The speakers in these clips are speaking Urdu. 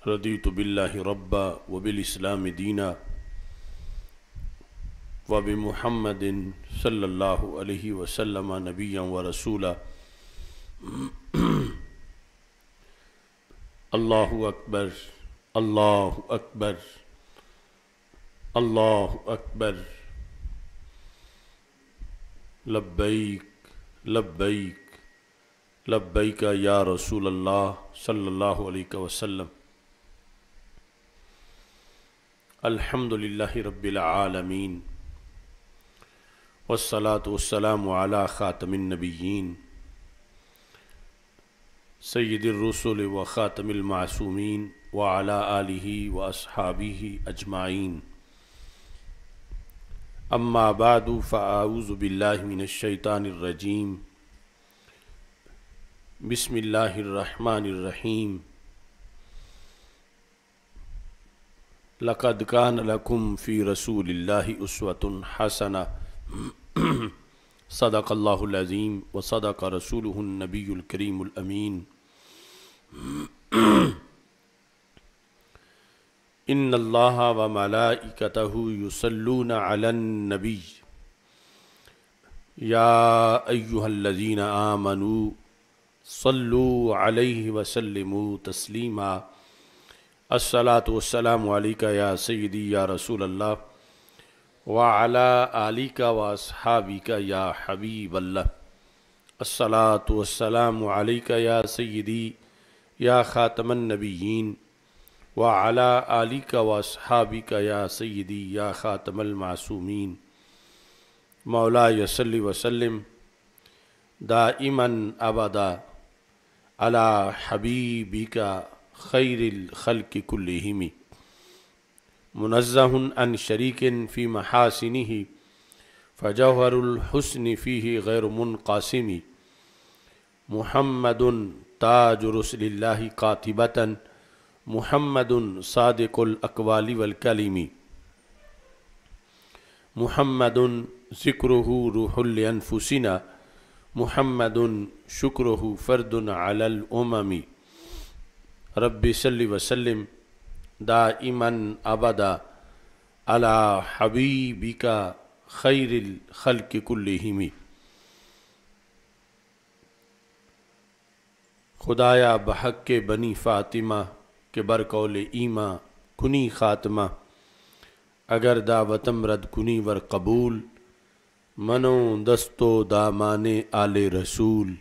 رضیت باللہ ربا وبالاسلام دینا وبمحمد صلی اللہ علیہ وسلم نبیا ورسولا۔ اللہ اکبر، اللہ اکبر، اللہ اکبر، لبیک لبیک لبیک یا رسول اللہ صلی اللہ علیہ وسلم۔ الحمدللہ رب العالمین، والصلاة والسلام علی خاتم النبیین سید الرسل و خاتم المعصومین وعلی آلہ واصحابہ اجمعین۔ اما بعد فاعوذ باللہ من الشیطان الرجیم۔ بسم اللہ الرحمن الرحیم۔ لقد کان لکم فی رسول اللہ اسوۃ حسنہ۔ صدق اللہ العظیم وصدق رسولہ النبی الکریم الامین۔ ان اللہ وملائکتہ یصلون علی النبی یا ایہا الذین آمنوا صلوا علیہ وسلموا تسلیما۔ الصلاۃ والسلام علیک یا سیدی یا رسول اللہ وعلی آلک واصحابک یا حبیب اللہ۔ الصلاۃ والسلام علیک یا سیدی یا خاتم النبیین وعلی آلک واصحابک یا سیدی یا خاتم المعصومین۔ مولاي صل وسلم دائما ابدا علی حبیبک خیر الخلق کلہم، منزہ عن شریک فی محاسنہ فجوہر الحسن فیہ غیر منقاسم۔ محمد تاج رسل اللہ قاطبۃ، محمد صادق الاقوال والکلم، محمد ذکرہ روح لانفسنا، محمد شکرہ فرد علی الامم۔ رب صل وسلم دائما ابدا علی حبیبک خیر الخلق کلہم۔ خدایا بحق کے بنی فاطمہ کے برقول ایماں کنی خاتمہ، اگر دعوتم رد کنی ور قبول، منو دستو دامان آل رسول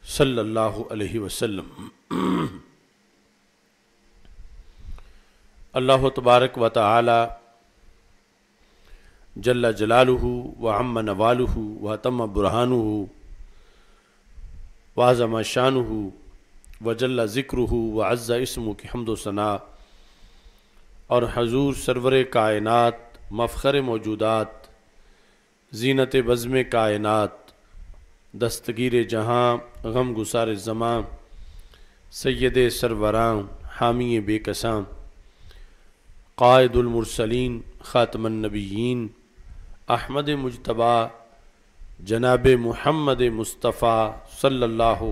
صلی اللہ علیہ وسلم۔ اللہ تبارک و تعالی جل جلالہ وعم نوالہ وتم برہانہ وعظم شانہ وجل ذکرہ وعز اسمہ کی حمد و ثناء، اور حضور سرور کائنات مفخر موجودات زینت بزم کائنات دستگیر جہاں غم گسار زماں سید سروراں حامی بے کساں قائد المرسلین خاتم النبیین احمد مجتبی جناب محمد مصطفیٰ صلی اللہ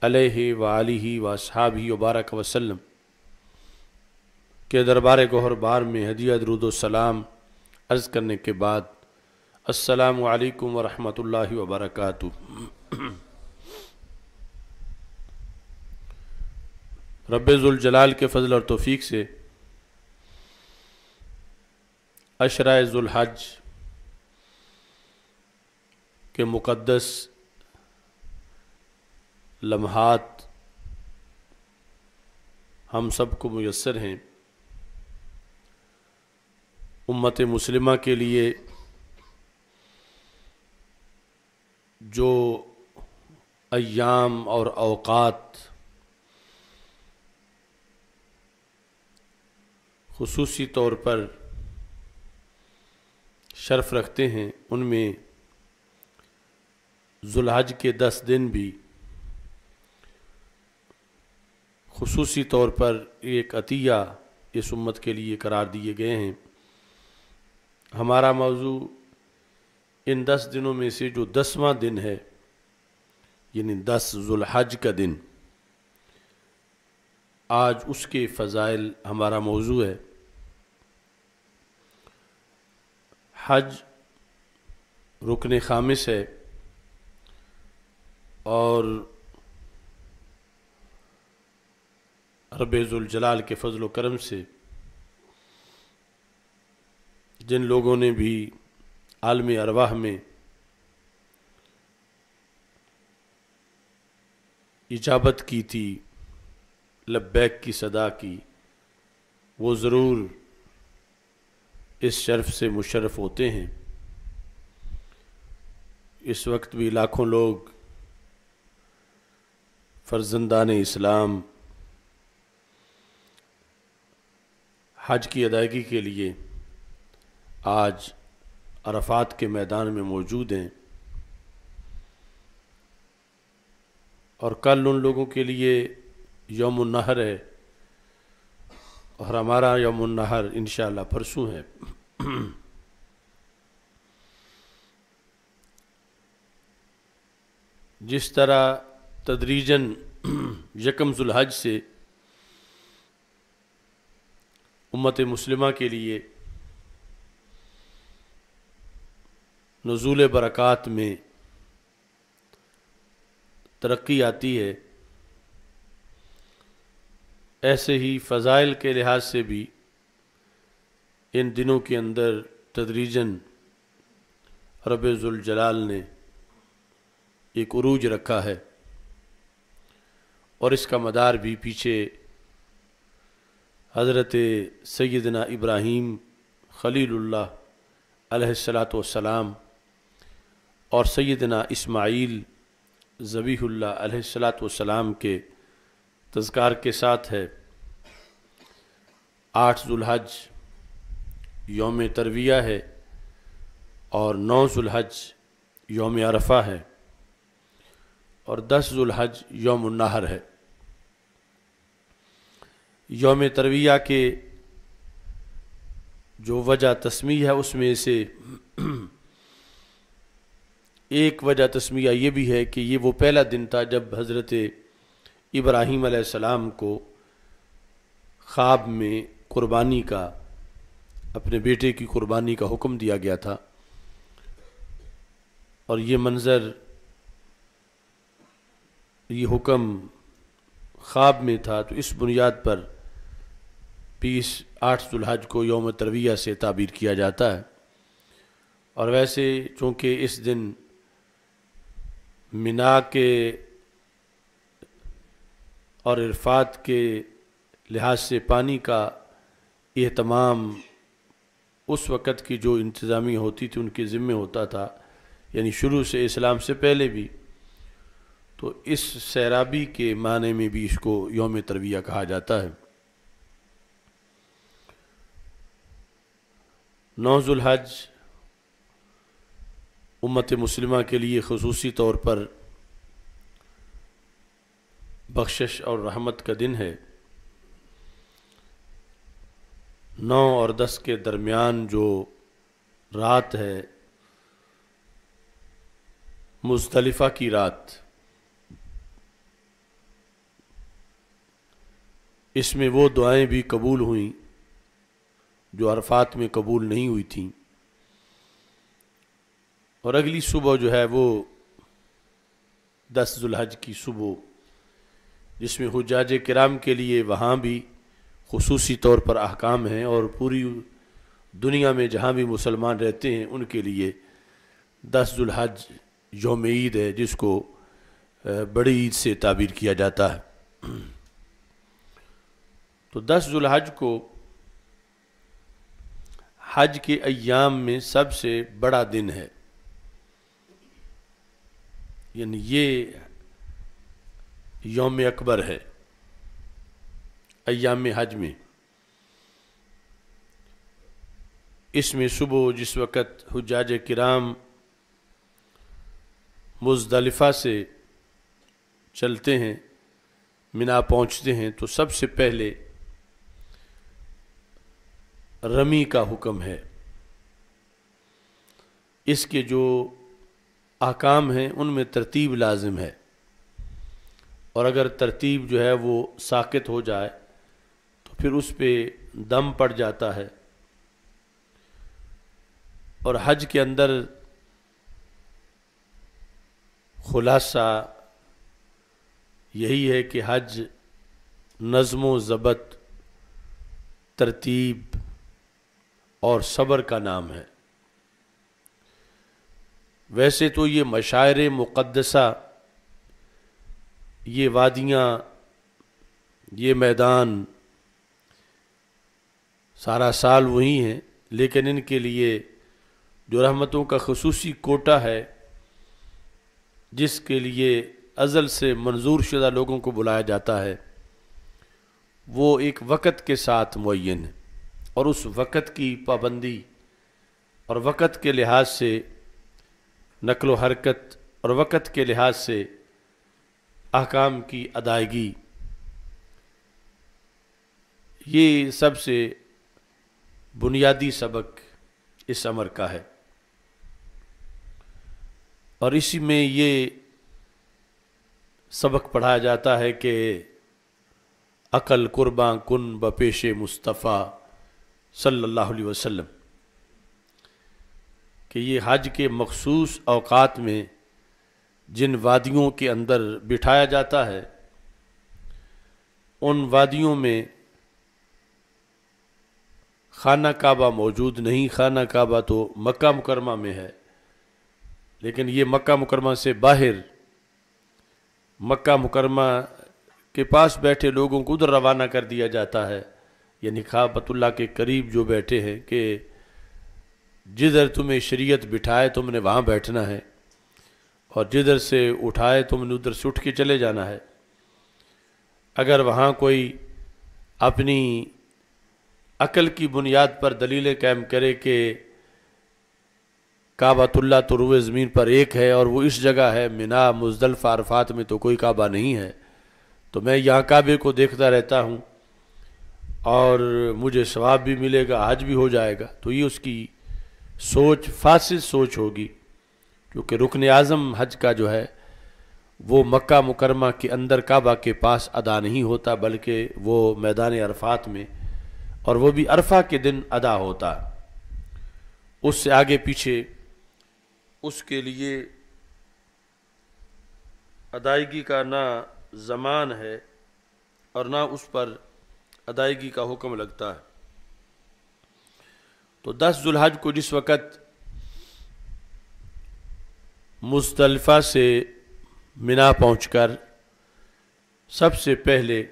علیہ وآلہ واصحابہ وبارک وسلم کے دربار گوہر بار میں ہدیہ درود و سلام عرض کرنے کے بعد، السلام علیکم ورحمۃ اللہ وبرکاتہ۔ رب ذوالجلال کے فضل اور توفیق سے عشرہ ذوالحج کے مقدس لمحات ہم سب کو میسر ہیں۔ امت مسلمہ کے لیے جو ایام اور اوقات خصوصی طور پر شرف رکھتے ہیں، ان میں ذوالحج کے 10 دن بھی خصوصی طور پر ایک عطیہ اس امت کے لیے قرار دیے گئے ہیں۔ ہمارا موضوع ان 10 دنوں میں سے جو 10واں دن ہے، یعنی 10 ذوالحج کا دن، آج اس کے فضائل ہمارا موضوع ہے۔ حج رکن خامس ہے اور رب ذوالجلال کے فضل و کرم سے جن لوگوں نے بھی عالم ارواح میں اجابت کی تھی، لبیک کی صدا کی، وہ ضرور اس شرف سے مشرف ہوتے ہیں۔ اس وقت بھی لاکھوں لوگ فرزندان اسلام حج کی ادائیگی کے لیے آج عرفات کے میدان میں موجود ہیں، اور کل ان لوگوں کے لیے یوم النحر ہے اور ہمارا یوم النحر انشاءاللہ پرسوں ہے۔ جس طرح تدریجاً یکم ذو الحج سے امت مسلمہ کے لیے نزول برکات میں ترقی آتی ہے، ایسے ہی فضائل کے لحاظ سے بھی ان دنوں کے اندر تدریجاً رب ذوالجلال نے ایک عروج رکھا ہے، اور اس کا مدار بھی پیچھے حضرت سیدنا ابراہیم خلیل اللہ علیہ السلام اور سیدنا اسماعیل ذبیح اللہ علیہ السلام کے تذکار کے ساتھ ہے۔ 8 ذو الحج یوم ترویہ ہے اور 9 ذو الحج یوم عرفہ ہے اور 10 ذو الحج یوم النحر ہے۔ یوم ترویہ کے جو وجہ تسمیہ ہے اس میں سے ایک وجہ تسمیہ یہ بھی ہے کہ یہ وہ پہلا دن تھا جب حضرت ابراہیم علیہ السلام کو خواب میں قربانی کا، اپنے بیٹے کی قربانی کا حکم دیا گیا تھا، اور یہ منظر، یہ حکم خواب میں تھا، تو اس بنیاد پر 8 ذو الحج کو یوم ترویہ سے تعبیر کیا جاتا ہے۔ اور ویسے چونکہ اس دن منا کے اور عرفات کے لحاظ سے پانی کا اہتمام اس وقت کی جو انتظامیہ ہوتی تھی ان کے ذمہ ہوتا تھا، یعنی شروع سے اسلام سے پہلے بھی، تو اس سیرابی کے معنی میں بھی اس کو یوم ترویہ کہا جاتا ہے۔ 9 ذو الحج امت مسلمہ کے لیے خصوصی طور پر بخشش اور رحمت کا دن ہے۔ 9 اور 10 کے درمیان جو رات ہے، مزدلفہ کی رات، اس میں وہ دعائیں بھی قبول ہوئیں جو عرفات میں قبول نہیں ہوئی تھیں، اور اگلی صبح جو ہے وہ 10 ذو الحج کی صبح، جس میں حجاج کرام کے لیے وہاں بھی خصوصی طور پر احکام ہیں، اور پوری دنیا میں جہاں بھی مسلمان رہتے ہیں ان کے لیے 10 ذو الحج یوم عید ہے، جس کو بڑی عید سے تعبیر کیا جاتا ہے۔ تو 10 ذو الحج کو حج کے ایام میں سب سے بڑا دن ہے، یعنی یہ یوم اکبر ہے ایام حج میں۔ اس میں صبح جس وقت حجاج کرام مزدلفہ سے چلتے ہیں، منا پہنچتے ہیں، تو سب سے پہلے رمی کا حکم ہے۔ اس کے جو احکام ہیں ان میں ترتیب لازم ہے، اور اگر ترتیب جو ہے وہ ساقط ہو جائے پھر اس پہ دم پڑ جاتا ہے۔ اور حج کے اندر خلاصہ یہی ہے کہ حج نظم و ضبط، ترتیب اور صبر کا نام ہے۔ ویسے تو یہ مشاعر مقدسہ، یہ وادیاں، یہ میدان سارا سال وہی ہیں، لیکن ان کے لیے جو رحمتوں کا خصوصی کوٹہ ہے، جس کے لیے ازل سے منظور شدہ لوگوں کو بلایا جاتا ہے، وہ ایک وقت کے ساتھ معین ہے، اور اس وقت کی پابندی اور وقت کے لحاظ سے نقل و حرکت اور وقت کے لحاظ سے احکام کی ادائیگی، یہ سب سے بنیادی سبق اس امر کا ہے۔ اور اسی میں یہ سبق پڑھایا جاتا ہے کہ عقل قرباں کن بپیش مصطفیٰ صلی اللہ علیہ وسلم، کہ یہ حج کے مخصوص اوقات میں جن وادیوں کے اندر بٹھایا جاتا ہے، ان وادیوں میں خانہ کعبہ موجود نہیں۔ خانہ کعبہ تو مکہ مکرمہ میں ہے، لیکن یہ مکہ مکرمہ سے باہر مکہ مکرمہ کے پاس بیٹھے لوگوں کو ادھر روانہ کر دیا جاتا ہے، یعنی کعبۃ اللہ کے قریب جو بیٹھے ہیں، کہ جدھر تمہیں شریعت بٹھائے تم نے وہاں بیٹھنا ہے، اور جدھر سے اٹھائے تم نے ادھر سے اٹھ کے چلے جانا ہے۔ اگر وہاں کوئی اپنی عقل کی بنیاد پر دلیلیں قائم کرے کہ کعبۃ اللہ تو روئے زمین پر ایک ہے اور وہ اس جگہ ہے، منا مزدلفہ عرفات میں تو کوئی کعبہ نہیں ہے، تو میں یہاں کعبے کو دیکھتا رہتا ہوں اور مجھے ثواب بھی ملے گا، حج بھی ہو جائے گا، تو یہ اس کی سوچ فاسد سوچ ہوگی، کیونکہ رکن اعظم حج کا جو ہے وہ مکہ مکرمہ کے اندر کعبہ کے پاس ادا نہیں ہوتا، بلکہ وہ میدان عرفات میں، اور وہ بھی عرفہ کے دن ادا ہوتا۔ اس سے آگے پیچھے اس کے لیے ادائیگی کا نہ زمان ہے اور نہ اس پر ادائیگی کا حکم لگتا ہے۔ تو 10 ذو الحج کو جس وقت مزدلفہ سے منا پہنچ کر سب سے پہلے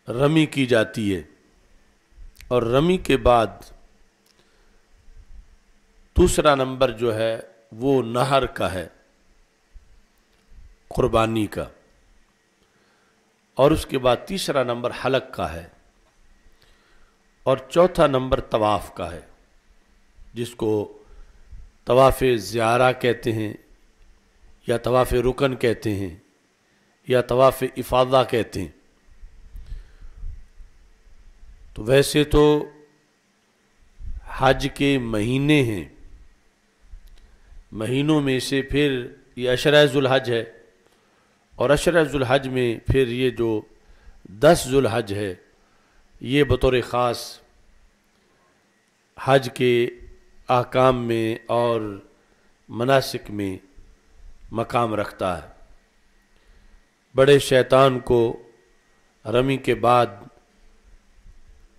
رمی کی جاتی ہے، اور رمی کے بعد دوسرا نمبر جو ہے وہ نہر کا ہے، قربانی کا، اور اس کے بعد تیسرا نمبر حلق کا ہے، اور چوتھا نمبر طواف کا ہے، جس کو طواف زیارہ کہتے ہیں، یا طواف رکن کہتے ہیں، یا طواف افاضہ کہتے ہیں۔ تو ویسے تو حج کے مہینے ہیں، مہینوں میں سے پھر یہ عشرہ ذو الحج ہے، اور عشرہ ذو الحج میں پھر یہ جو 10 ذو الحج ہے، یہ بطور خاص حج کے احکام میں اور مناسک میں مقام رکھتا ہے۔ بڑے شیطان کو رمی کے بعد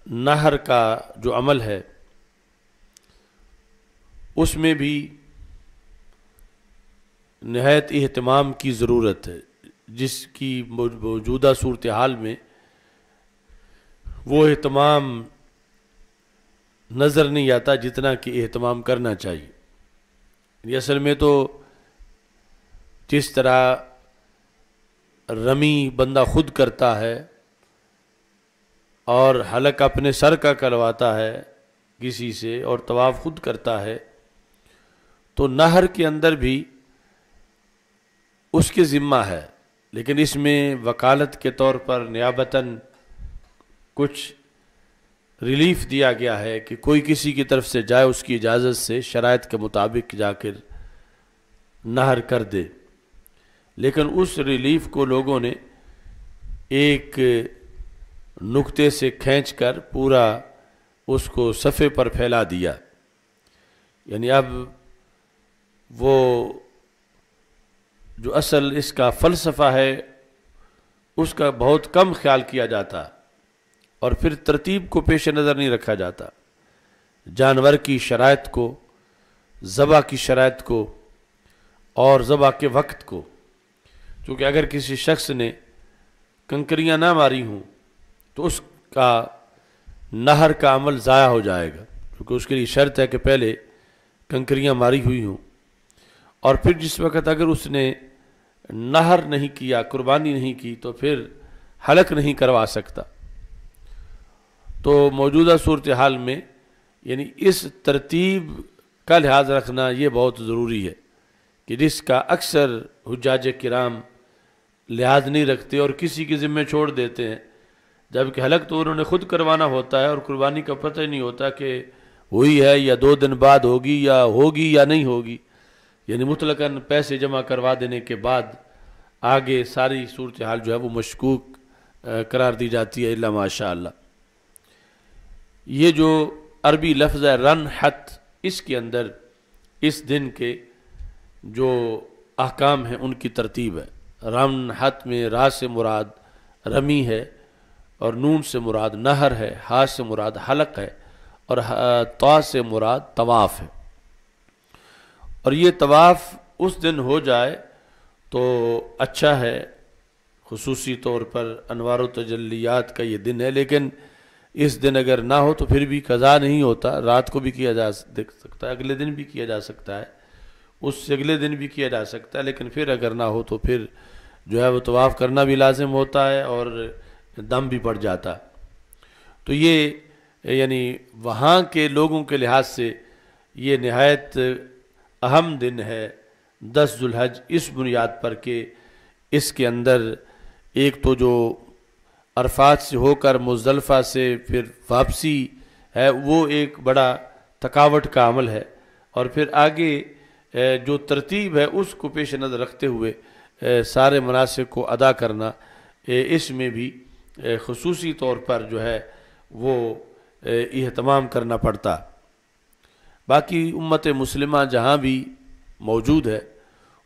نہر کا جو عمل ہے، اس میں بھی نہایت اہتمام کی ضرورت ہے، جس کی موجودہ صورتحال میں وہ اہتمام نظر نہیں آتا جتنا کہ اہتمام کرنا چاہیے۔ اصل میں تو جس طرح رمی بندہ خود کرتا ہے اور حلق اپنے سر کا کرواتا ہے کسی سے، اور طواف خود کرتا ہے، تو نہر کے اندر بھی اس کے ذمہ ہے، لیکن اس میں وکالت کے طور پر نیابتاً کچھ ریلیف دیا گیا ہے کہ کوئی کسی کی طرف سے جائے، اس کی اجازت سے شرائط کے مطابق جا کر نہر کر دے، لیکن اس ریلیف کو لوگوں نے ایک نقطے سے کھینچ کر پورا اس کو صفحے پر پھیلا دیا، یعنی اب وہ جو اصل اس کا فلسفہ ہے اس کا بہت کم خیال کیا جاتا، اور پھر ترتیب کو پیش نظر نہیں رکھا جاتا، جانور کی شرائط کو، ذبح کی شرائط کو اور ذبح کے وقت کو، کیونکہ اگر کسی شخص نے کنکریاں نہ ماری ہوں تو اس کا نہر کا عمل ضائع ہو جائے گا، کیونکہ اس کے لیے شرط ہے کہ پہلے کنکریاں ماری ہوئی ہوں، اور پھر جس وقت اگر اس نے نہر نہیں کیا، قربانی نہیں کی، تو پھر حلق نہیں کروا سکتا۔ تو موجودہ صورتحال میں یعنی اس ترتیب کا لحاظ رکھنا یہ بہت ضروری ہے کہ جس کا اکثر حجاج کرام لحاظ نہیں رکھتے اور کسی کے ذمہ چھوڑ دیتے ہیں، جبکہ حلق تو انہوں نے خود کروانا ہوتا ہے اور قربانی کا پتہ ہی نہیں ہوتا کہ ہوئی ہے یا 2 دن بعد ہوگی یا نہیں ہوگی، یعنی مطلقاً پیسے جمع کروا دینے کے بعد آگے ساری صورتحال جو ہے وہ مشکوک قرار دی جاتی ہے، الا ماشاء اللہ۔ یہ جو عربی لفظ ہے رنحت، اس کے اندر اس دن کے جو احکام ہیں ان کی ترتیب ہے۔ رنحت میں را سے مراد رمی ہے، اور نون سے مراد نہر ہے، ہا سے مراد حلق ہے، اور طا سے مراد طواف ہے۔ اور یہ طواف اس دن ہو جائے تو اچھا ہے، خصوصی طور پر انوار و تجلیات کا یہ دن ہے، لیکن اس دن اگر نہ ہو تو پھر بھی قضا نہیں ہوتا، رات کو بھی کیا جا سکتا ہے، اگلے دن بھی کیا جا سکتا ہے، اس سے اگلے دن بھی کیا جا سکتا ہے، لیکن پھر اگر نہ ہو تو پھر جو ہے وہ طواف کرنا بھی لازم ہوتا ہے اور دم بھی پڑ جاتا۔ تو یہ یعنی وہاں کے لوگوں کے لحاظ سے یہ نہایت اہم دن ہے 10 ذو الحج، اس بنیاد پر کہ اس کے اندر ایک تو جو عرفات سے ہو کر مزدلفہ سے پھر واپسی ہے وہ ایک بڑا تھکاوٹ کا عمل ہے، اور پھر آگے جو ترتیب ہے اس کو پیش نظر رکھتے ہوئے سارے مناسک کو ادا کرنا، اس میں بھی خصوصی طور پر جو ہے وہ اہتمام کرنا پڑتا۔ باقی امت مسلمہ جہاں بھی موجود ہے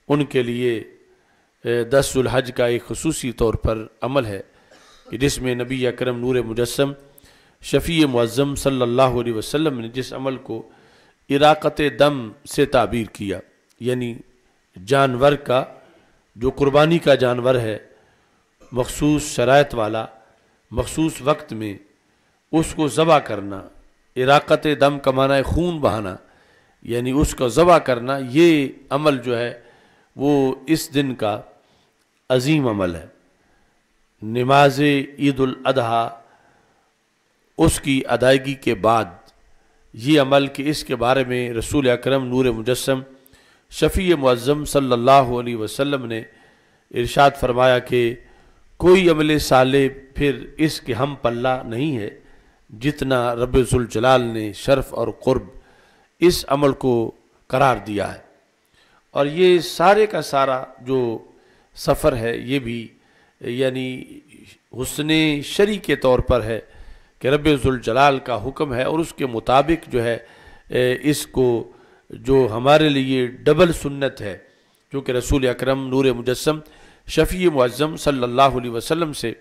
ان کے لیے 10 ذو الحج کا ایک خصوصی طور پر عمل ہے کہ جس میں نبی اکرم نور مجسم شفیع معظم صلی اللہ علیہ وسلم نے جس عمل کو اراقت دم سے تعبیر کیا، یعنی جانور کا جو قربانی کا جانور ہے مخصوص شرائط والا مخصوص وقت میں اس کو ذبح کرنا، اراقت دم کا معنی ہے خون بہانا، یعنی اس کو ذبح کرنا، یہ عمل جو ہے وہ اس دن کا عظیم عمل ہے۔ نماز عید الاضحیٰ اس کی ادائیگی کے بعد یہ عمل کہ اس کے بارے میں رسول اکرم نور مجسم شفیع معظم صلی اللہ علیہ وسلم نے ارشاد فرمایا کہ کوئی عمل صالح پھر اس کے ہم پلہ نہیں ہے جتنا رب ذوالجلال نے شرف اور قرب اس عمل کو قرار دیا ہے۔ اور یہ سارے کا سارا جو سفر ہے یہ بھی یعنی حسن شرع کے طور پر ہے کہ رب ذوالجلال کا حکم ہے، اور اس کے مطابق جو ہے اس کو جو ہمارے لیے ڈبل سنت ہے، کیونکہ رسول اکرم نور مجسم شفیع معظم صلی اللہ علیہ وسلم سے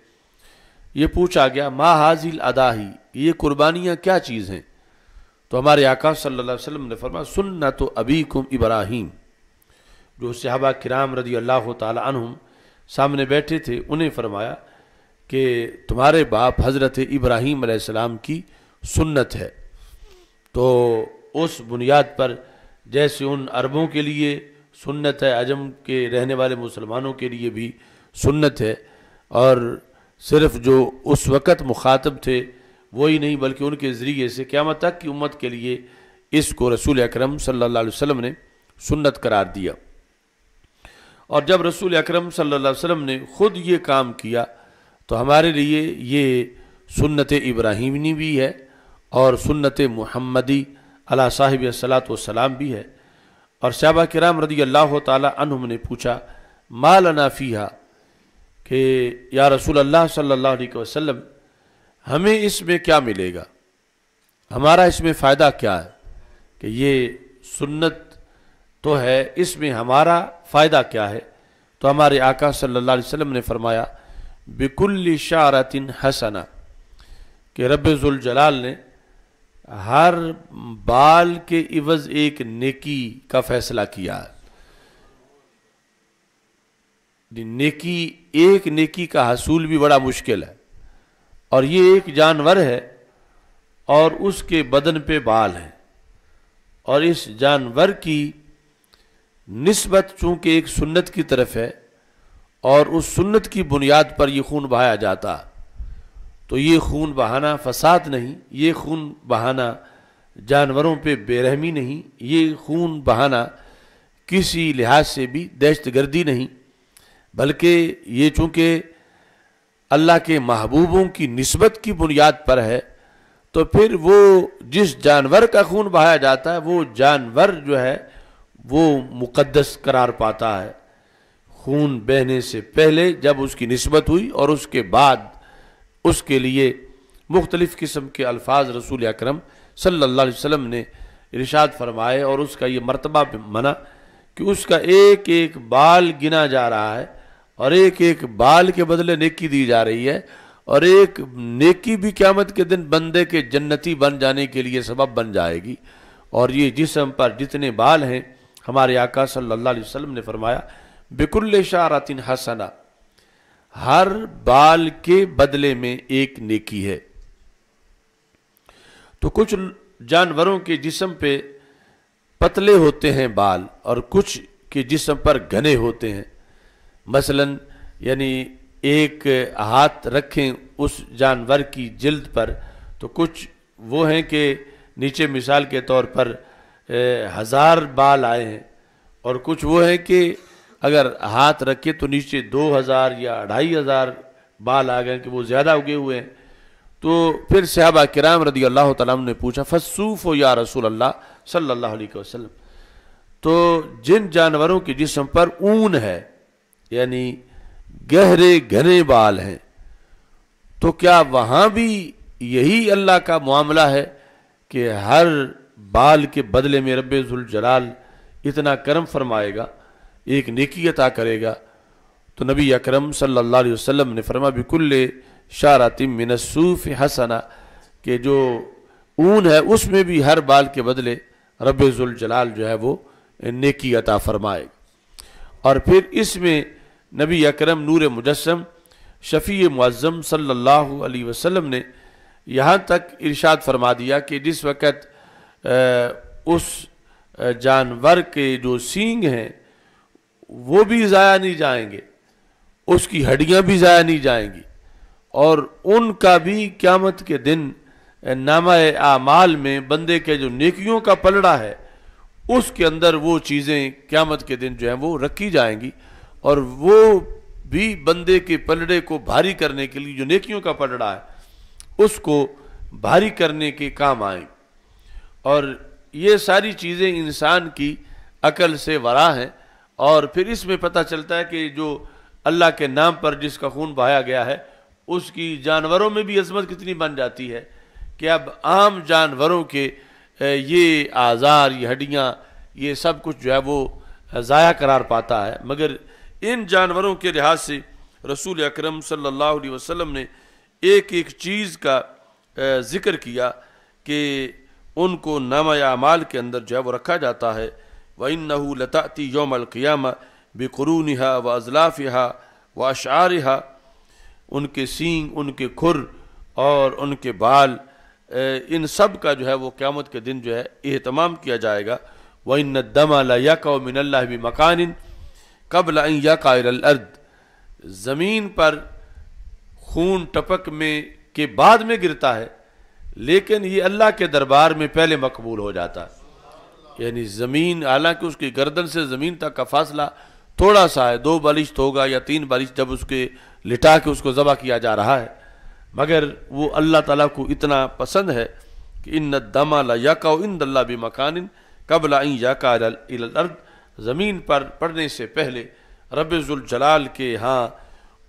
یہ پوچھا گیا ما حاذی الاضاحی، یہ قربانیاں کیا چیز ہیں؟ تو ہمارے آقا صلی اللہ علیہ وسلم نے فرمایا سنت ابیکم ابراہیم۔ جو صحابہ کرام رضی اللہ تعالی عنہم سامنے بیٹھے تھے انہیں فرمایا کہ تمہارے باپ حضرت ابراہیم علیہ السلام کی سنت ہے۔ تو اس بنیاد پر جیسے ان عربوں کے لیے سنت ہے، عجم کے رہنے والے مسلمانوں کے لیے بھی سنت ہے، اور صرف جو اس وقت مخاطب تھے وہی نہیں بلکہ ان کے ذریعے سے قیامت تک کی امت کے لیے اس کو رسول اکرم صلی اللہ علیہ وسلم نے سنت قرار دیا۔ اور جب رسول اکرم صلی اللہ علیہ وسلم نے خود یہ کام کیا تو ہمارے لیے یہ سنت ابراہیمی بھی ہے اور سنت محمدی علی صاحب الصلاۃ والسلام بھی ہے۔ اور صحابہ کرام رضی اللہ تعالی عنہم نے پوچھا ما لنا فیہا، کہ یا رسول اللہ صلی اللہ علیہ وسلم ہمیں اس میں کیا ملے گا، ہمارا اس میں فائدہ کیا ہے کہ یہ سنت تو ہے، اس میں ہمارا فائدہ کیا ہے؟ تو ہمارے آقا صلی اللہ علیہ وسلم نے فرمایا بِكُلِّ شَعْرَةٍ حَسَنَةٍ کہ رب ذوالجلال نے ہر بال کے عوض ایک نیکی کا فیصلہ کیا ہے۔ نیکی، ایک نیکی کا حصول بھی بڑا مشکل ہے، اور یہ ایک جانور ہے اور اس کے بدن پہ بال ہیں، اور اس جانور کی نسبت چونکہ ایک سنت کی طرف ہے اور اس سنت کی بنیاد پر یہ خون بہایا جاتا، تو یہ خون بہانا فساد نہیں، یہ خون بہانا جانوروں پہ بے رحمی نہیں، یہ خون بہانا کسی لحاظ سے بھی دہشت گردی نہیں، بلکہ یہ چونکہ اللہ کے محبوبوں کی نسبت کی بنیاد پر ہے، تو پھر وہ جس جانور کا خون بہایا جاتا ہے وہ جانور جو ہے وہ مقدس قرار پاتا ہے، خون بہنے سے پہلے جب اس کی نسبت ہوئی، اور اس کے بعد اس کے لیے مختلف قسم کے الفاظ رسول اکرم صلی اللہ علیہ وسلم نے ارشاد فرمائے، اور اس کا یہ مرتبہ منع کہ اس کا ایک ایک بال گنا جا رہا ہے، اور ایک ایک بال کے بدلے نیکی دی جا رہی ہے، اور ایک نیکی بھی قیامت کے دن بندے کے جنتی بن جانے کے لیے سبب بن جائے گی۔ اور یہ جسم پر جتنے بال ہیں، ہمارے آقا صلی اللہ علیہ وسلم نے فرمایا بِكُلِّ شَعْرَةٍ حَسَنَةٍ، ہر بال کے بدلے میں ایک نیکی ہے۔ تو کچھ جانوروں کے جسم پہ پتلے ہوتے ہیں بال، اور کچھ کے جسم پر گھنے ہوتے ہیں، مثلا یعنی ایک ہاتھ رکھیں اس جانور کی جلد پر تو کچھ وہ ہیں کہ نیچے مثال کے طور پر 1000 بال آئے ہیں، اور کچھ وہ ہیں کہ اگر ہاتھ رکھے تو نیچے 2000 یا 2500 بال آ گئے کہ وہ زیادہ اگے ہوئے ہیں۔ تو پھر صحابہ کرام رضی اللہ تعالیٰ عنہ نے پوچھا فَالصُّوفُ یا رسول اللہ صلی اللہ علیہ وسلم، تو جن جانوروں کے جسم پر اون ہے یعنی گہرے گھنے بال ہیں، تو کیا وہاں بھی یہی اللہ کا معاملہ ہے کہ ہر بال کے بدلے میں رب ذوالجلال اتنا کرم فرمائے گا، ایک نیکی عطا کرے گا؟ تو نبی اکرم صلی اللہ علیہ وسلم نے فرمایا بِكُلِّ شَعْرَةٍ مِّنَ الصُّوفِ حَسَنَةٍ کہ جو اون ہے اس میں بھی ہر بال کے بدلے رب ذوالجلال جو ہے وہ نیکی عطا فرمائے گا۔ اور پھر اس میں نبی اکرم نور مجسم شفیع معظم صلی اللہ علیہ وسلم نے یہاں تک ارشاد فرما دیا کہ جس وقت اس جانور کے جو سینگ ہیں وہ بھی ضائع نہیں جائیں گے، اس کی ہڈیاں بھی ضائع نہیں جائیں گی، اور ان کا بھی قیامت کے دن نامہ اعمال میں بندے کے جو نیکیوں کا پلڑا ہے اس کے اندر وہ چیزیں قیامت کے دن جو ہیں وہ رکھی جائیں گی، اور وہ بھی بندے کے پلڑے کو بھاری کرنے کے لیے جو نیکیوں کا پلڑا ہے اس کو بھاری کرنے کے کام آئیں۔ اور یہ ساری چیزیں انسان کی عقل سے ورا ہیں، اور پھر اس میں پتہ چلتا ہے کہ جو اللہ کے نام پر جس کا خون بہایا گیا ہے اس کی جانوروں میں بھی عظمت کتنی بن جاتی ہے کہ اب عام جانوروں کے یہ آزار، یہ ہڈیاں، یہ سب کچھ جو ہے وہ ضائع قرار پاتا ہے، مگر ان جانوروں کے لحاظ سے رسول اکرم صلی اللہ علیہ وسلم نے ایک ایک چیز کا ذکر کیا کہ ان کو نامہ اعمال کے اندر جو ہے وہ رکھا جاتا ہے۔ وَإِنَّهُ لَتَأْتِي يَوْمَ الْقِيَامَةِ بِقُرُونِهَا وَأَزْلَافِهَا وَأَشْعَارِهَا، ان کے سینگ، ان کے کھر اور ان کے بال، ان سب کا جو ہے وہ قیامت کے دن جو ہے اہتمام کیا جائے گا۔ وَإِنَّ الدَّمَ لَيَقَعُ مِنَ اللَّهِ بِمَكَانٍ قَبْلَ أَن يَقَعَ إِلَى الْأَرْضِ، زمین پر خون ٹپک میں کے بعد میں گرتا ہے لیکن یہ اللہ کے دربار میں پہلے مقبول ہو جاتا ہے۔ یعنی زمین، حالانکہ اس کی گردن سے زمین تک کا فاصلہ تھوڑا سا ہے، 2 بالشت ہوگا یا 3 بالشت، جب اس کے لٹا کے اس کو ذبح کیا جا رہا ہے، مگر وہ اللہ تعالیٰ کو اتنا پسند ہے کہ ان الدم لیقع عند اللہ بمکان قبل ان یقع الی الارض، زمین پر پڑنے سے پہلے رب ذوالجلال کے ہاں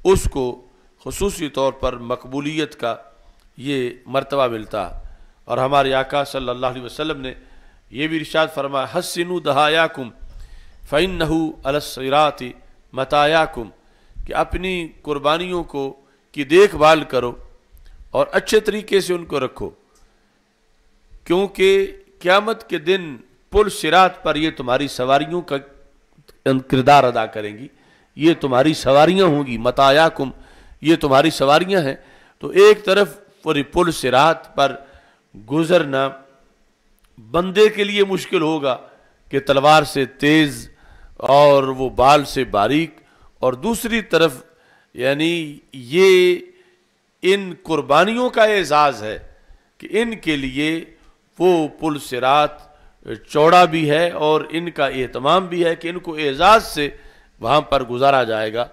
اس کو خصوصی طور پر مقبولیت کا یہ مرتبہ ملتا۔ اور ہمارے آقا صلی اللہ علیہ وسلم نے یہ بھی ارشاد فرمایا حسنوا دہایاکم فإنہ علی الصراط مطایاکم، کہ اپنی قربانیوں کی دیکھ بھال کرو اور اچھے طریقے سے ان کو رکھو، کیونکہ قیامت کے دن پل صراط پر یہ تمہاری سواریوں کا کردار ادا کریں گی، یہ تمہاری سواریاں ہوں گی، مطایاکم یہ تمہاری سواریاں ہیں۔ تو ایک طرف پوری پل صراط پر گزرنا بندے کے لیے مشکل ہوگا کہ تلوار سے تیز اور وہ بال سے باریک، اور دوسری طرف یعنی یہ ان قربانیوں کا اعزاز ہے کہ ان کے لیے وہ پل صراط چوڑا بھی ہے اور ان کا اہتمام بھی ہے کہ ان کو اعزاز سے وہاں پر گزارا جائے گا۔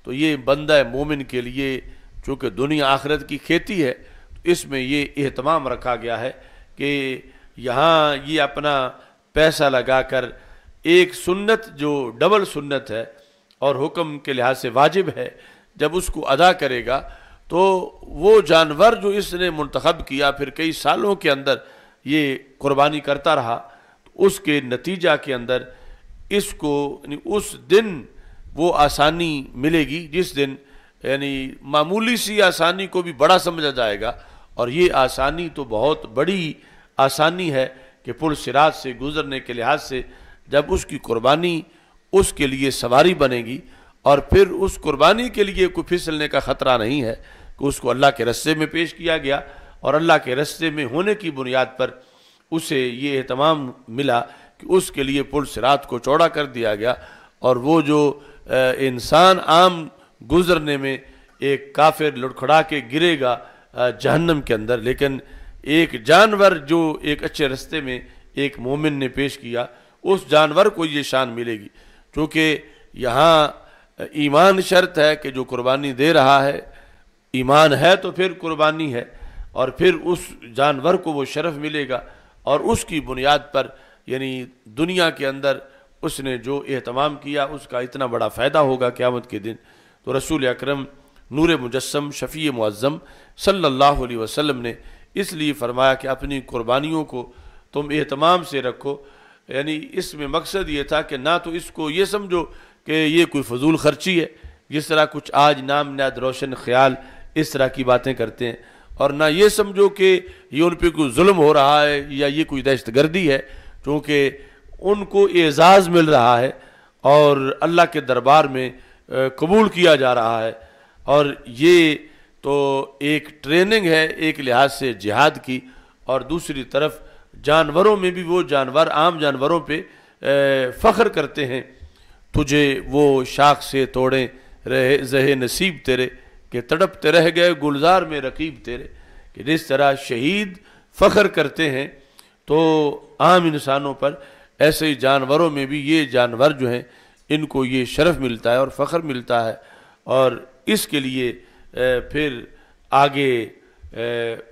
تو یہ بندہ مومن کے لیے چونکہ دنیا آخرت کی کھیتی ہے، تو اس میں یہ اہتمام رکھا گیا ہے کہ یہاں یہ اپنا پیسہ لگا کر ایک سنت جو ڈبل سنت ہے اور حکم کے لحاظ سے واجب ہے، جب اس کو ادا کرے گا تو وہ جانور جو اس نے منتخب کیا پھر کئی سالوں کے اندر یہ قربانی کرتا رہا، تو اس کے نتیجہ کے اندر اس کو یعنی اس دن وہ آسانی ملے گی جس دن یعنی معمولی سی آسانی کو بھی بڑا سمجھا جائے گا، اور یہ آسانی تو بہت بڑی آسانی ہے کہ پل صراط سے گزرنے کے لحاظ سے جب اس کی قربانی اس کے لیے سواری بنے گی، اور پھر اس قربانی کے لیے کوئی پھسلنے کا خطرہ نہیں ہے کہ اس کو اللہ کے رستے میں پیش کیا گیا، اور اللہ کے رستے میں ہونے کی بنیاد پر اسے یہ اہتمام ملا کہ اس کے لیے پل صراط کو چوڑا کر دیا گیا، اور وہ جو انسان عام گزرنے میں ایک کافر لڑکھڑا کے گرے گا جہنم کے اندر، لیکن ایک جانور جو ایک اچھے رستے میں ایک مومن نے پیش کیا اس جانور کو یہ شان ملے گی، چونکہ یہاں ایمان شرط ہے کہ جو قربانی دے رہا ہے ایمان ہے تو پھر قربانی ہے، اور پھر اس جانور کو وہ شرف ملے گا، اور اس کی بنیاد پر یعنی دنیا کے اندر اس نے جو اہتمام کیا اس کا اتنا بڑا فائدہ ہوگا قیامت کے دن۔ تو رسول اکرم نور مجسم شفیع معظم صلی اللہ علیہ وسلم نے اس لیے فرمایا کہ اپنی قربانیوں کو تم اہتمام سے رکھو، یعنی اس میں مقصد یہ تھا کہ نہ تو اس کو یہ سمجھو کہ یہ کوئی فضول خرچی ہے، جس طرح کچھ آج نام نہاد روشن خیال اس طرح کی باتیں کرتے ہیں، اور نہ یہ سمجھو کہ یہ ان پہ کوئی ظلم ہو رہا ہے یا یہ کوئی دہشت گردی ہے، چونکہ ان کو اعزاز مل رہا ہے اور اللہ کے دربار میں قبول کیا جا رہا ہے، اور یہ تو ایک ٹریننگ ہے ایک لحاظ سے جہاد کی، اور دوسری طرف جانوروں میں بھی وہ جانور عام جانوروں پہ فخر کرتے ہیں، تجھے وہ شاخ سے توڑیں رہے زہ نصیب تیرے کہ تڑپتے رہ گئے گلزار میں رقیب تیرے، کہ جس طرح شہید فخر کرتے ہیں تو عام انسانوں پر، ایسے ہی جانوروں میں بھی یہ جانور جو ہیں ان کو یہ شرف ملتا ہے اور فخر ملتا ہے، اور اس کے لیے پھر آگے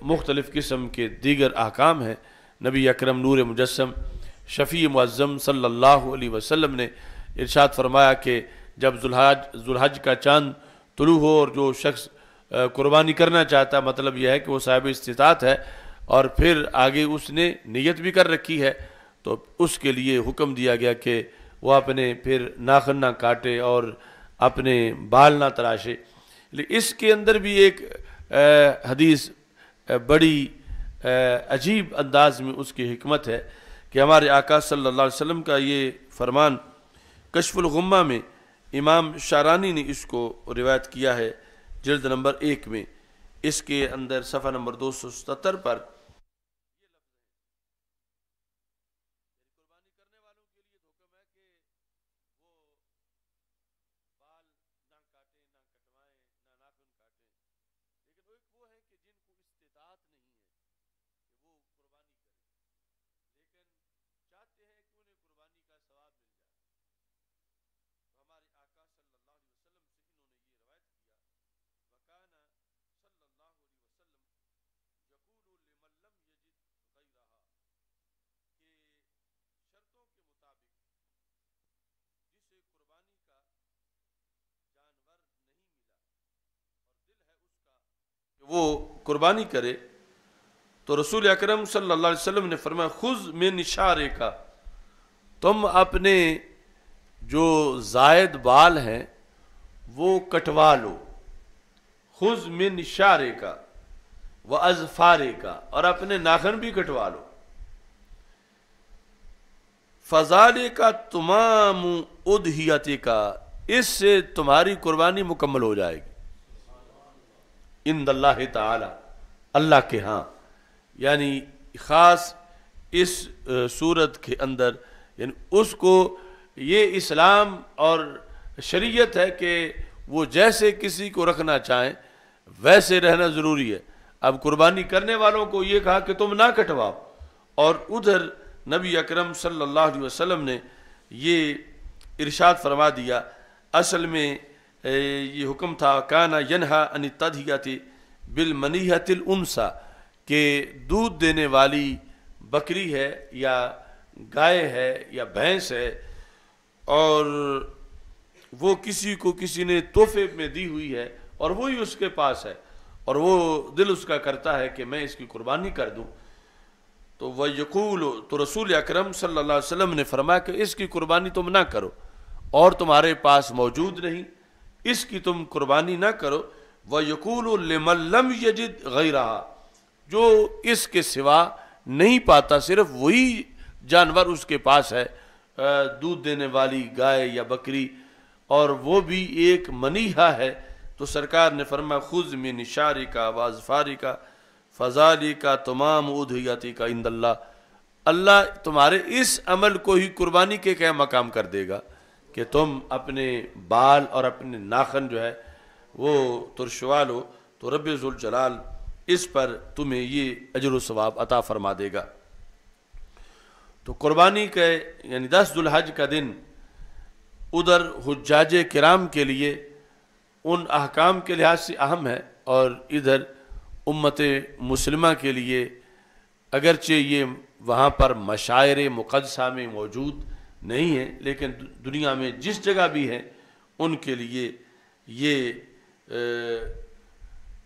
مختلف قسم کے دیگر احکام ہیں۔ نبی اکرم نور مجسم شفیع معظم صلی اللہ علیہ وسلم نے ارشاد فرمایا کہ جب ذوالحج کا چاند طلوع ہو اور جو شخص قربانی کرنا چاہتا ہے، مطلب یہ ہے کہ وہ صاحب استطاعت ہے اور پھر آگے اس نے نیت بھی کر رکھی ہے، تو اس کے لیے حکم دیا گیا کہ وہ اپنے پھر ناخن نہ کاٹے اور اپنے بال نہ تراشے۔ لیکن اس کے اندر بھی ایک حدیث بڑی عجیب انداز میں اس کی حکمت ہے کہ ہمارے آقا صلی اللہ علیہ وسلم کا یہ فرمان کشف الغمہ میں امام شارانی نے اس کو روایت کیا ہے جلد نمبر 1 میں، اس کے اندر صفحہ نمبر 277 پر وہ قربانی کرے تو رسول اکرم صلی اللہ علیہ وسلم نے فرمایا خذ من شعرک، تم اپنے جو زائد بال ہیں وہ کٹوا لو، خذ من شعرک واظفارک، اور اپنے ناخن بھی کٹوا لو، فذالک تمام اضحیتک، اس سے تمہاری قربانی مکمل ہو جائے گی عند اللہ تعالی، اللہ کے ہاں۔ یعنی خاص اس صورت کے اندر یعنی اس کو یہ اسلام اور شریعت ہے کہ وہ جیسے کسی کو رکھنا چاہیں ویسے رہنا ضروری ہے۔ اب قربانی کرنے والوں کو یہ کہا کہ تم نہ کٹواؤ، اور ادھر نبی اکرم صلی اللہ علیہ وسلم نے یہ ارشاد فرما دیا۔ اصل میں یہ حکم تھا کانا ینہا عن التضحیۃ بالمنیۃ الانثی، کہ دودھ دینے والی بکری ہے یا گائے ہے یا بھینس ہے اور وہ کسی کو کسی نے تحفے میں دی ہوئی ہے اور وہی اس کے پاس ہے اور وہ دل اس کا کرتا ہے کہ میں اس کی قربانی کر دوں، تو وہ یقول، تو رسول اکرم صلی اللہ علیہ وسلم نے فرمایا کہ اس کی قربانی تم نہ کرو، اور تمہارے پاس موجود نہیں اس کی تم قربانی نہ کرو۔ وَيَقُولُ لِمَن لَّمْ يَجِدْ غَيْرَهَا، جو اس کے سوا نہیں پاتا، صرف وہی جانور اس کے پاس ہے، دودھ دینے والی گائے یا بکری، اور وہ بھی ایک منیحہ ہے، تو سرکار نے فرمایا خذ من شعرک واظفارک فذالک تمام اضحیتک عند اللہ، اللہ تمہارے اس عمل کو ہی قربانی کے کیا مقام کر دے گا کہ تم اپنے بال اور اپنے ناخن جو ہے وہ ترشوا لو، تو رب ذوالجلال اس پر تمہیں یہ اجر و ثواب عطا فرما دے گا۔ تو قربانی کے یعنی 10 ذو الحج کا دن ادھر حجاج کرام کے لیے ان احکام کے لحاظ سے اہم ہے، اور ادھر امت مسلمہ کے لیے اگرچہ یہ وہاں پر مشاعر مقدسہ میں موجود نہیں ہے، لیکن دنیا میں جس جگہ بھی ہیں ان کے لیے یہ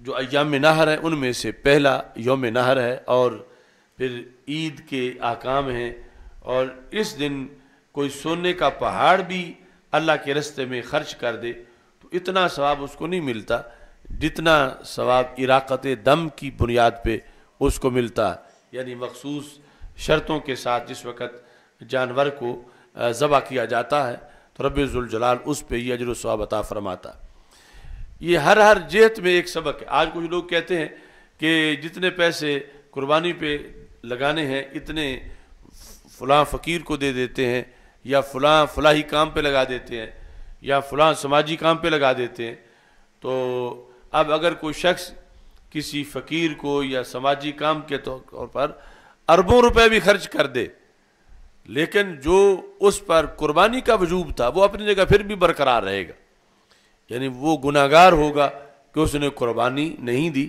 جو ایام نحر ہیں ان میں سے پہلا یوم نحر ہے، اور پھر عید کے احکام ہیں، اور اس دن کوئی سونے کا پہاڑ بھی اللہ کے راستے میں خرچ کر دے تو اتنا ثواب اس کو نہیں ملتا جتنا ثواب اراقت دم کی بنیاد پہ اس کو ملتا، یعنی مخصوص شرطوں کے ساتھ جس وقت جانور کو ذبح کیا جاتا ہے تو رب ذوالجلال اس پہ یہ اجر و ثواب عطا فرماتا۔ یہ ہر جہت میں ایک سبق ہے۔ آج کچھ لوگ کہتے ہیں کہ جتنے پیسے قربانی پہ لگانے ہیں اتنے فلاں فقیر کو دے دیتے ہیں، یا فلاحی کام پہ لگا دیتے ہیں، یا فلاں سماجی کام پہ لگا دیتے ہیں۔ تو اب اگر کوئی شخص کسی فقیر کو یا سماجی کام کے طور پر اربوں روپے بھی خرچ کر دے، لیکن جو اس پر قربانی کا وجوب تھا وہ اپنی جگہ پھر بھی برقرار رہے گا، یعنی وہ گناہگار ہوگا کہ اس نے قربانی نہیں دی،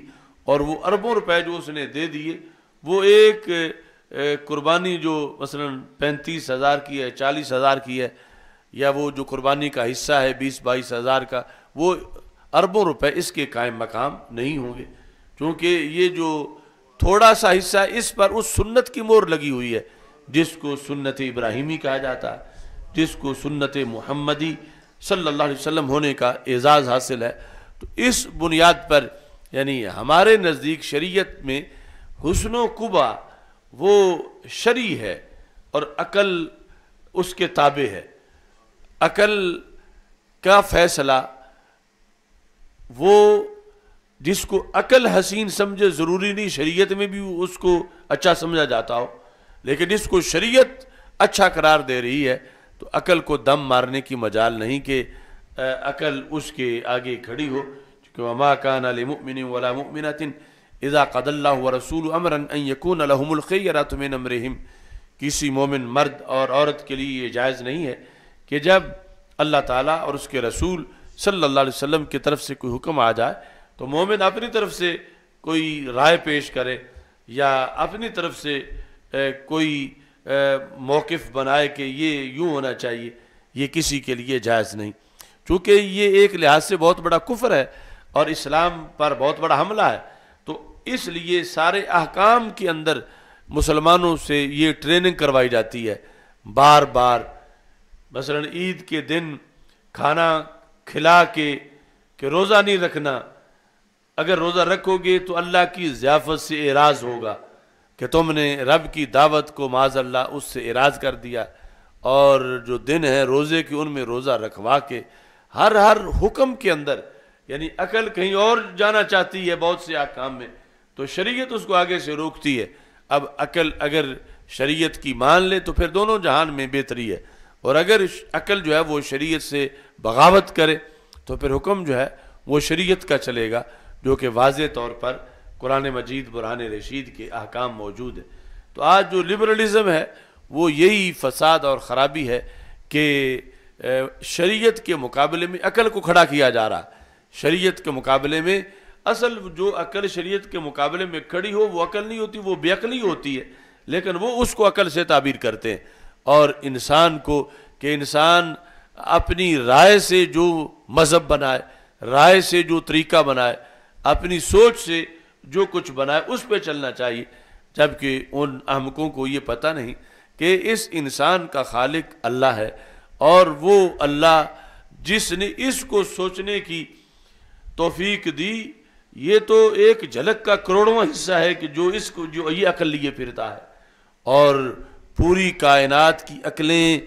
اور وہ اربوں روپے جو اس نے دے دیے وہ ایک قربانی جو مثلا 35,000 کی ہے، 40,000 کی ہے، یا وہ جو قربانی کا حصہ ہے 20-22 ہزار کا، وہ اربوں روپے اس کے قائم مقام نہیں ہوں گے، کیونکہ یہ جو تھوڑا سا حصہ اس پر اس سنت کی مہر لگی ہوئی ہے جس کو سنت ابراہیمی کہا جاتا ہے، جس کو سنت محمدی صلی اللہ علیہ وسلم ہونے کا اعزاز حاصل ہے۔ تو اس بنیاد پر یعنی ہمارے نزدیک شریعت میں حسن و قبا وہ شرعی ہے اور عقل اس کے تابع ہے۔ عقل کا فیصلہ وہ جس کو عقل حسین سمجھے، ضروری نہیں شریعت میں بھی اس کو اچھا سمجھا جاتا ہو، لیکن جس کو شریعت اچھا قرار دے رہی ہے تو عقل کو دم مارنے کی مجال نہیں کہ عقل اس کے آگے کھڑی ہو، کہ وما کان لمؤمن ولا مؤمنۃ اذا قضى اللہ ورسولہ امرا ان یکون لهم الخیرۃ من امرہم، کسی مومن مرد اور عورت کے لیے یہ جائز نہیں ہے کہ جب اللہ تعالیٰ اور اس کے رسول صلی اللہ علیہ وسلم کی طرف سے کوئی حکم آ جائے تو مومن اپنی طرف سے کوئی رائے پیش کرے یا اپنی طرف سے کوئی موقف بنائے کہ یہ یوں ہونا چاہیے، یہ کسی کے لیے جائز نہیں، چونکہ یہ ایک لحاظ سے بہت بڑا کفر ہے اور اسلام پر بہت بڑا حملہ ہے۔ تو اس لیے سارے احکام کے اندر مسلمانوں سے یہ ٹریننگ کروائی جاتی ہے بار بار. مثلا عید کے دن کھانا کھلا کے کہ روزہ نہیں رکھنا، اگر روزہ رکھو گے تو اللہ کی ضیافت سے اعراض ہوگا کہ تم نے رب کی دعوت کو معاذ اللہ اس سے اعراض کر دیا. اور جو دن ہے روزے کی ان میں روزہ رکھوا کے ہر حکم کے اندر، یعنی عقل کہیں اور جانا چاہتی ہے بہت سے احکام میں تو شریعت اس کو آگے سے روکتی ہے. اب عقل اگر شریعت کی مان لے تو پھر دونوں جہان میں بہتری ہے، اور اگر عقل جو ہے وہ شریعت سے بغاوت کرے تو پھر حکم جو ہے وہ شریعت کا چلے گا، جو کہ واضح طور پر قرآن مجید برہان رشید کے احکام موجود ہے. تو آج جو لبرلزم ہے وہ یہی فساد اور خرابی ہے کہ شریعت کے مقابلے میں عقل کو کھڑا کیا جا رہا. شریعت کے مقابلے میں اصل جو عقل شریعت کے مقابلے میں کھڑی ہو وہ عقل نہیں ہوتی، وہ بے عقلی ہوتی ہے، لیکن وہ اس کو عقل سے تعبیر کرتے ہیں. اور انسان کو کہ انسان اپنی رائے سے جو مذہب بنائے، رائے سے جو طریقہ بنائے، اپنی سوچ سے جو کچھ بنائے اس پہ چلنا چاہیے، جبکہ ان احمقوں کو یہ پتہ نہیں کہ اس انسان کا خالق اللہ ہے، اور وہ اللہ جس نے اس کو سوچنے کی توفیق دی یہ تو ایک جھلک کا کروڑواں حصہ ہے کہ جو اس کو جو یہ عقل لیے پھرتا ہے. اور پوری کائنات کی عقلیں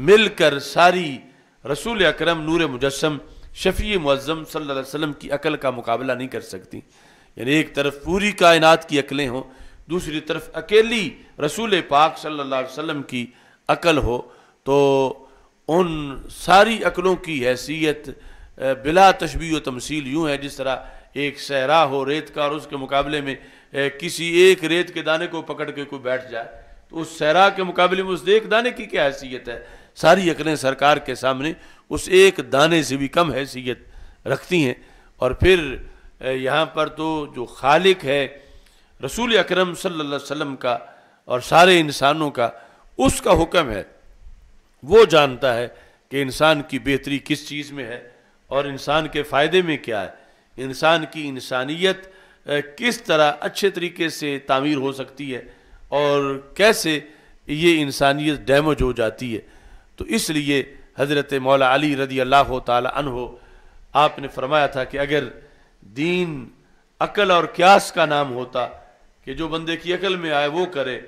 مل کر ساری رسول اکرم نور مجسم شفیع معظم صلی اللہ علیہ وسلم کی عقل کا مقابلہ نہیں کر سکتی. یعنی ایک طرف پوری کائنات کی عقلیں ہوں، دوسری طرف اکیلی رسول پاک صلی اللہ علیہ وسلم کی عقل ہو، تو ان ساری عقلوں کی حیثیت بلا تشبیہ و تمثیل یوں ہے جس طرح ایک صحرا ہو ریت کا اور اس کے مقابلے میں کسی ایک ریت کے دانے کو پکڑ کے کوئی بیٹھ جائے تو اس صحرا کے مقابلے میں اس ایک دانے کی کیا حیثیت ہے. ساری عقلیں سرکار کے سامنے اس ایک دانے سے بھی کم حیثیت رکھتی ہیں. اور پھر یہاں پر تو جو خالق ہے رسول اکرم صلی اللہ علیہ وسلم کا اور سارے انسانوں کا، اس کا حکم ہے، وہ جانتا ہے کہ انسان کی بہتری کس چیز میں ہے اور انسان کے فائدے میں کیا ہے، انسان کی انسانیت کس طرح اچھے طریقے سے تعمیر ہو سکتی ہے اور کیسے یہ انسانیت ڈیمیج ہو جاتی ہے. تو اس لیے حضرت مولا علی رضی اللہ تعالی عنہ آپ نے فرمایا تھا کہ اگر دین عقل اور قیاس کا نام ہوتا کہ جو بندے کی عقل میں آئے وہ کرے،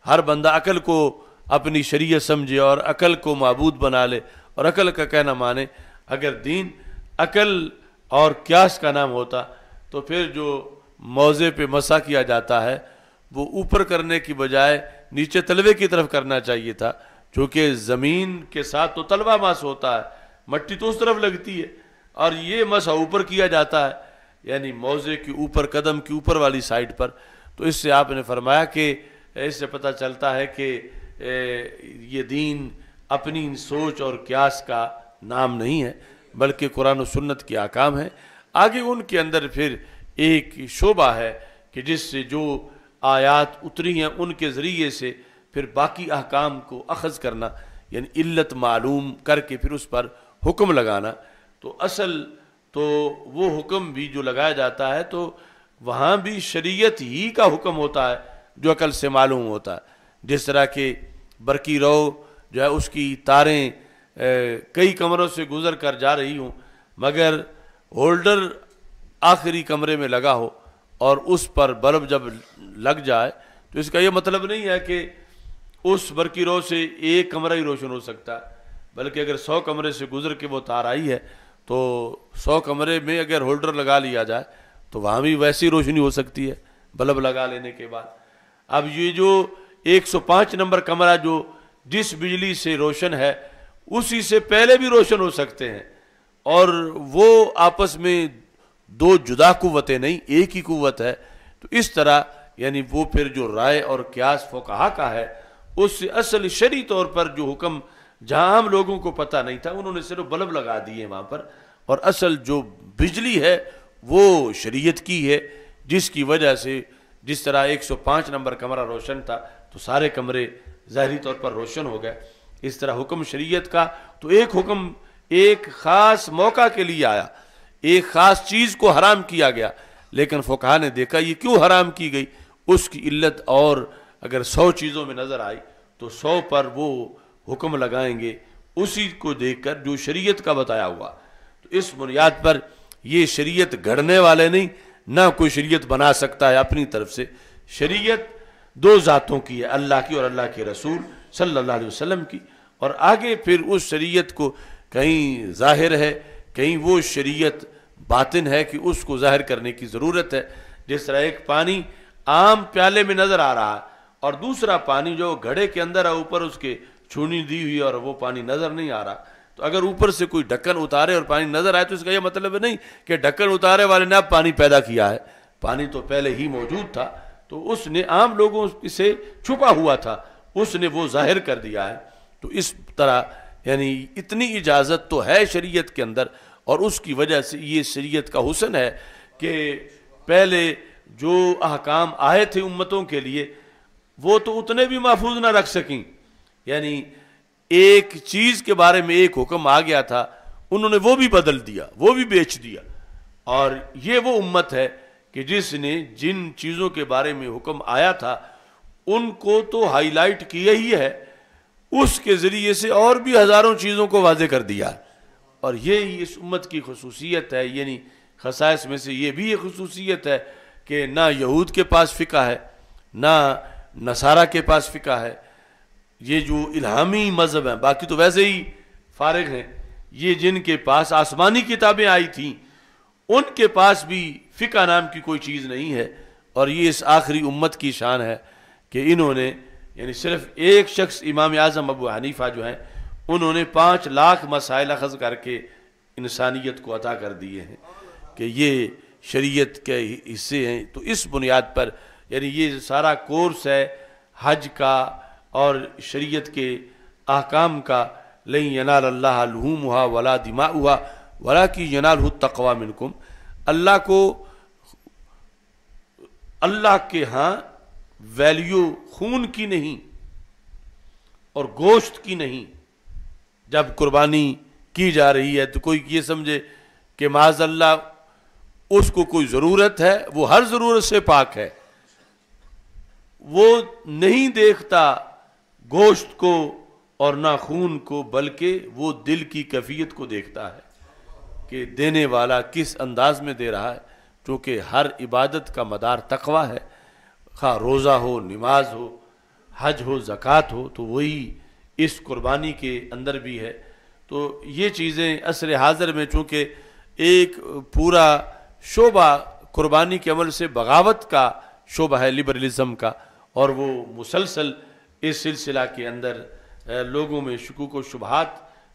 ہر بندہ عقل کو اپنی شریعت سمجھے اور عقل کو معبود بنا لے اور عقل کا کہنا مانے، اگر دین عقل اور قیاس کا نام ہوتا تو پھر جو موضع پہ مسح کیا جاتا ہے وہ اوپر کرنے کی بجائے نیچے تلوے کی طرف کرنا چاہیے تھا، چونکہ زمین کے ساتھ تو تلوہ مس ہوتا ہے، مٹی تو اس طرف لگتی ہے، اور یہ مسح اوپر کیا جاتا ہے، یعنی موضع کے اوپر، قدم کی اوپر والی سائڈ پر. تو اس سے آپ نے فرمایا کہ اس سے پتہ چلتا ہے کہ یہ دین اپنی سوچ اور قیاس کا نام نہیں ہے بلکہ قرآن و سنت کے احکام ہیں. آگے ان کے اندر پھر ایک شعبہ ہے کہ جس سے جو آیات اتری ہیں ان کے ذریعے سے پھر باقی احکام کو اخذ کرنا، یعنی علت معلوم کر کے پھر اس پر حکم لگانا. تو اصل تو وہ حکم بھی جو لگایا جاتا ہے تو وہاں بھی شریعت ہی کا حکم ہوتا ہے جو عقل سے معلوم ہوتا ہے. جس طرح کہ برقی رو جو ہے اس کی تاریں کئی کمروں سے گزر کر جا رہی ہوں مگر ہولڈر آخری کمرے میں لگا ہو اور اس پر بلب جب لگ جائے تو اس کا یہ مطلب نہیں ہے کہ اس برقی رو سے ایک کمرہ ہی روشن ہو سکتا ہے، بلکہ اگر 100 کمرے سے گزر کے وہ تار آئی ہے تو 100 کمرے میں اگر ہولڈر لگا لیا جائے تو وہاں بھی ویسی روشنی ہو سکتی ہے بلب لگا لینے کے بعد. اب یہ جو 105 نمبر کمرہ جو جس بجلی سے روشن ہے اسی سے پہلے بھی روشن ہو سکتے ہیں، اور وہ آپس میں دو جدا قوتیں نہیں، ایک ہی قوت ہے. تو اس طرح یعنی وہ پھر جو رائے اور قیاس فقہا کا ہے اس سے اصل شرعی طور پر جو حکم جہاں عام لوگوں کو پتہ نہیں تھا انہوں نے صرف بلب لگا دیے وہاں پر، اور اصل جو بجلی ہے وہ شریعت کی ہے، جس کی وجہ سے جس طرح 105 نمبر کمرہ روشن تھا تو سارے کمرے ظاہری طور پر روشن ہو گئے. اس طرح حکم شریعت کا تو ایک حکم ایک خاص موقع کے لیے آیا، ایک خاص چیز کو حرام کیا گیا، لیکن فقہا نے دیکھا یہ کیوں حرام کی گئی، اس کی علت اور اگر 100 چیزوں میں نظر آئی تو 100 پر وہ حکم لگائیں گے اسی کو دیکھ کر جو شریعت کا بتایا ہوا. تو اس بنیاد پر یہ شریعت گھڑنے والے نہیں، نہ کوئی شریعت بنا سکتا ہے اپنی طرف سے. شریعت 2 ذاتوں کی ہے، اللہ کی اور اللہ کے رسول صلی اللہ علیہ وسلم کی. اور آگے پھر اس شریعت کو کہیں ظاہر ہے، کہیں وہ شریعت باطن ہے کہ اس کو ظاہر کرنے کی ضرورت ہے. جس طرح ایک پانی عام پیالے میں نظر آ رہا ہے اور دوسرا پانی جو گھڑے کے اندر ہے اوپر اس کے چھونی دی ہوئی اور وہ پانی نظر نہیں آ رہا، تو اگر اوپر سے کوئی ڈھکن اتارے اور پانی نظر آئے تو اس کا یہ مطلب نہیں کہ ڈھکن اتارے والے نے اب پانی پیدا کیا ہے، پانی تو پہلے ہی موجود تھا، تو اس نے عام لوگوں سے چھپا ہوا تھا، اس نے وہ ظاہر کر دیا ہے. تو اس طرح یعنی اتنی اجازت تو ہے شریعت کے اندر، اور اس کی وجہ سے یہ شریعت کا حسن ہے کہ پہلے جو احکام آئے تھے امتوں کے لیے وہ تو اتنے بھی محفوظ نہ رکھ سکیں. یعنی ایک چیز کے بارے میں ایک حکم آ گیا تھا، انہوں نے وہ بھی بدل دیا، وہ بھی بیچ دیا. اور یہ وہ امت ہے کہ جس نے جن چیزوں کے بارے میں حکم آیا تھا ان کو تو ہائی لائٹ کیا ہی ہے، اس کے ذریعے سے اور بھی ہزاروں چیزوں کو واضح کر دیا. اور یہی اس امت کی خصوصیت ہے، یعنی خصائص میں سے یہ بھی یہ خصوصیت ہے کہ نہ یہود کے پاس فقہ ہے، نہ نصارہ کے پاس فقہ ہے. یہ جو الہامی مذہب ہیں، باقی تو ویسے ہی فارغ ہیں، یہ جن کے پاس آسمانی کتابیں آئی تھیں ان کے پاس بھی فقہ نام کی کوئی چیز نہیں ہے. اور یہ اس آخری امت کی شان ہے کہ انہوں نے یعنی صرف ایک شخص امام اعظم ابو حنیفہ جو ہیں انہوں نے 5 لاکھ مسائل اخذ کر کے انسانیت کو عطا کر دیے ہیں کہ یہ شریعت کے حصے ہیں. تو اس بنیاد پر یعنی یہ سارا کورس ہے حج کا اور شریعت کے احکام کا. لن ینال اللہ لحومها ولا دماؤها ولکن ینالہ التقوی منکم. اللہ کو اللہ کے ہاں ویلیو خون کی نہیں اور گوشت کی نہیں. جب قربانی کی جا رہی ہے تو کوئی یہ سمجھے کہ معاذ اللہ اس کو کوئی ضرورت ہے، وہ ہر ضرورت سے پاک ہے. وہ نہیں دیکھتا گوشت کو اور نہ خون کو، بلکہ وہ دل کی کیفیت کو دیکھتا ہے کہ دینے والا کس انداز میں دے رہا ہے. چونکہ ہر عبادت کا مدار تقوی ہے، خواہ روزہ ہو، نماز ہو، حج ہو، زکوٰۃ ہو، تو وہی اس قربانی کے اندر بھی ہے. تو یہ چیزیں عصر حاضر میں چونکہ ایک پورا شعبہ قربانی کے عمل سے بغاوت کا شعبہ ہے، لبرلزم کا، اور وہ مسلسل اس سلسلہ کے اندر لوگوں میں شکوک و شبہات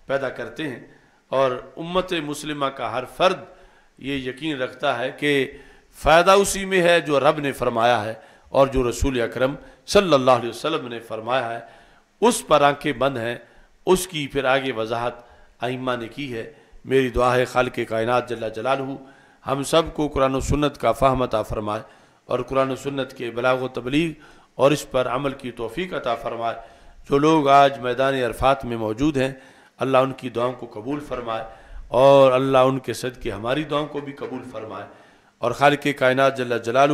پیدا کرتے ہیں. اور امت مسلمہ کا ہر فرد یہ یقین رکھتا ہے کہ فائدہ اسی میں ہے جو رب نے فرمایا ہے اور جو رسول اکرم صلی اللہ علیہ وسلم نے فرمایا ہے، اس پر آنکھیں بند ہیں. اس کی پھر آگے وضاحت ائمہ نے کی ہے. میری دعا ہے خالق کائنات جل جلالہ ہم سب کو قرآن و سنت کا فہم عطا فرمائے اور قرآن و سنت کے بلاغ و تبلیغ اور اس پر عمل کی توفیق عطا فرمائے. جو لوگ آج میدان عرفات میں موجود ہیں اللہ ان کی دعاؤں کو قبول فرمائے اور اللہ ان کے صدقے ہماری دعاؤں کو بھی قبول فرمائے. اور خالق کائنات جل جلالہ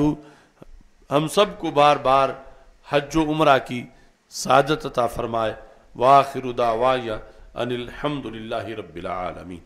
ہم سب کو بار بار حج و عمرہ کی سعادت عطا فرمائے. وآخر دعوایا ان الحمد للہ رب العالمین.